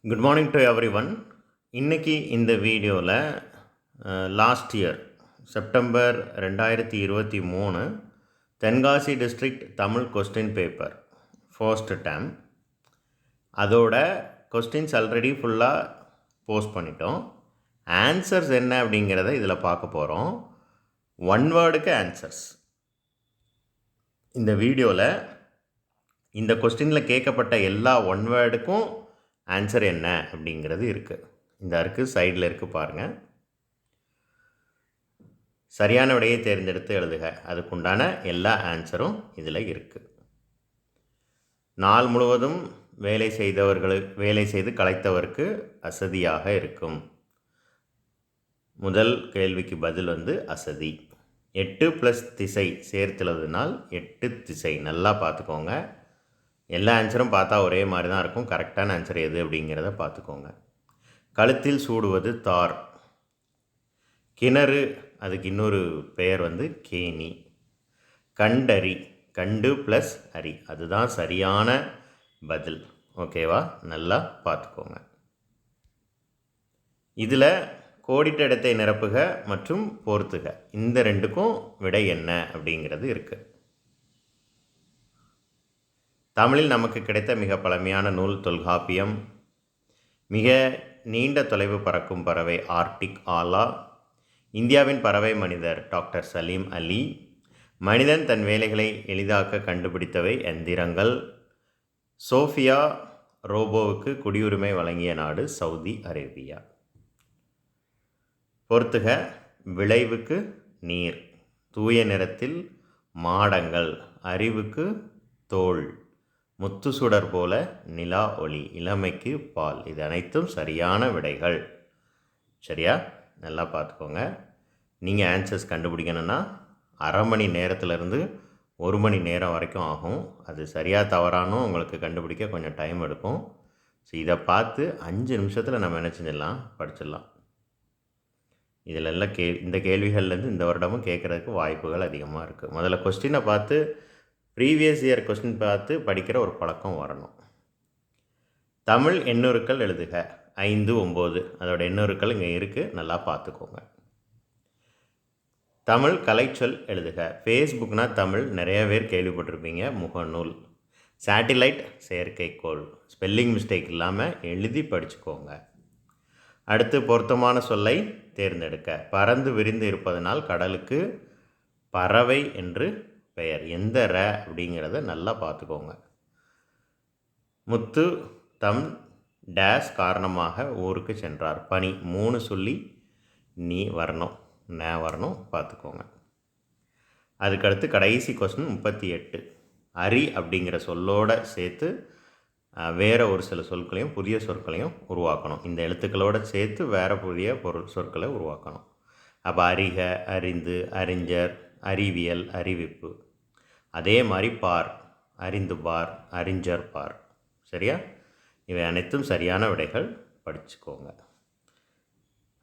Good morning to every one. இன்றைக்கி இந்த வீடியோவில் last year September 2023 Tenkasi district Tamil question paper first term அதோட questions already ஃபுல்லாக போஸ்ட் பண்ணிட்டோம். ஆன்சர்ஸ் என்ன அப்படிங்கிறத இதில் பார்க்க போகிறோம். ஒன் வேர்டுக்கு ஆன்சர்ஸ். இந்த வீடியோவில் இந்த கொஸ்டினில் கேட்கப்பட்ட எல்லா ஒன் வேர்டுக்கும் ஆன்சர் என்ன அப்படிங்கிறது இருக்குது. இந்த இருக்குது சைடில் இருக்குது பாருங்கள். சரியான விடையை தேர்ந்தெடுத்து எழுதுக. அதுக்குண்டான எல்லா ஆன்சரும் இதில் இருக்குது. நாள் முழுவதும் வேலை செய்து களைத்தவருக்கு அசதியாக இருக்கும். முதல் கேள்விக்கு பதில் அசதி. 8 + திசை சேர்த்துள்ளதுனால் 8 திசை. நல்லா பார்த்துக்கோங்க. எல்லா ஆன்சரும் பார்த்தா ஒரே மாதிரி தான் இருக்கும். கரெக்டான ஆன்சர் எது அப்படிங்கிறத பார்த்துக்கோங்க. கழுத்தில் சூடுவது தார். கிணறு, அதுக்கு இன்னொரு பெயர் கேணி. கண்டறி, கண்டு + அரி, அதுதான் சரியான பதில். ஓகேவா? நல்லா பார்த்துக்கோங்க. இதில் கோடிட்ட இடத்தை நிரப்புக மற்றும் பொறுத்துக, இந்த ரெண்டுக்கும் விடை என்ன அப்படிங்கிறது இருக்குது. தமிழில் நமக்கு கிடைத்த மிக பழமையான நூல் தொல்காப்பியம். மிக நீண்ட தொலைவு பறக்கும் பறவை ஆர்டிக் ஆலா. இந்தியாவின் பறவை மனிதர் டாக்டர் சலீம் அலி. மனிதன் தன் வேலைகளை எளிதாக்க கண்டுபிடித்தவை எந்திரங்கள். சோஃபியா ரோபோவுக்கு குடியுரிமை வழங்கிய நாடு சவுதி அரேபியா. பொறுத்துக. விளைவுக்கு நீர், தூய நிறத்தில் மாடங்கள், அறிவுக்கு தோல், முத்து சுடர் போல நிலா ஒளி, இளமைக்கு பால். இது அனைத்தும் சரியான விடைகள். சரியா? நல்லா பார்த்துக்கோங்க. நீங்கள் ஆன்சர்ஸ் கண்டுபிடிக்கணுன்னா அரை மணி நேரத்துலேருந்து 1 மணி நேரம் வரைக்கும் ஆகும். அது சரியாக தவறானும் உங்களுக்கு கண்டுபிடிக்க கொஞ்சம் டைம் எடுக்கும். ஸோ இதை பார்த்து 5 நிமிஷத்தில் நம்ம என்ன செஞ்சிடலாம், படிச்சிடலாம். இதில் எல்லாம் இந்த கேள்விகள்லேருந்து இந்த வருடமும் கேட்குறதுக்கு வாய்ப்புகள் அதிகமாக இருக்குது. முதல்ல கொஸ்டினை பார்த்து ப்ரீவியஸ் இயர் கொஸ்டின் பார்த்து படிக்கிற ஒரு பழக்கம் வரணும். தமிழ் எண்ணுருக்கள் எழுதுக. 5, 9 அதோட எண்ணுருக்கள் இங்கே இருக்குது, நல்லா பார்த்துக்கோங்க. தமிழ் கலைச்சொல் எழுதுக. ஃபேஸ்புக்னால் தமிழ் நிறைய பேர் கேள்விப்பட்டிருப்பீங்க. முகநூல். சேட்டிலைட் செயற்கைக்கோள். ஸ்பெல்லிங் மிஸ்டேக் இல்லாமல் எழுதி படிச்சுக்கோங்க. அடுத்து பொருத்தமான சொல்லை தேர்ந்தெடுக்க. பறந்து விரிந்து இருப்பதனால் கடலுக்கு பறவை என்று பெயர். எந்த ர அப்படிங்கிறத நல்லா பார்த்துக்கோங்க. முத்து தம் டேஸ் காரணமாக ஊருக்கு சென்றார். பனி. 3 சொல்லி நீ வரணும், ந வரணும், பார்த்துக்கோங்க. அதுக்கடுத்து கடைசி கொஸ்டின் 38. அரி அப்படிங்கிற சொல்லோடு சேர்த்து வேறு ஒரு சில சொற்களையும் புதிய சொற்களையும் உருவாக்கணும். இந்த எழுத்துக்களோடு சேர்த்து வேறு புதிய சொற்களை உருவாக்கணும். அப்போ அறிக, அறிந்து, அறிஞர், அறிவியல், அறிவிப்பு. அதே மாதிரி பார், அறிந்து பார், அறிஞர் பார். சரியா? இவை அனைத்தும் சரியான விடைகள். படிச்சுக்கோங்க.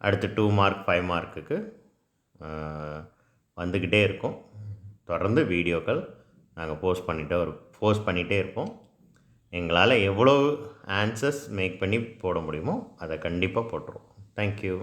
அடுத்து 2 மார்க் 5 மார்க்குக்கு வந்துக்கிட்டே இருக்கும். தொடர்ந்து வீடியோக்கள் நாங்கள் போஸ்ட் பண்ணிகிட்டே இருப்போம். எங்களால் எவ்வளோ ஆன்சர்ஸ் மேக் பண்ணி போட முடியுமோ அதை கண்டிப்பாக போட்டுருவோம். தேங்க்யூ.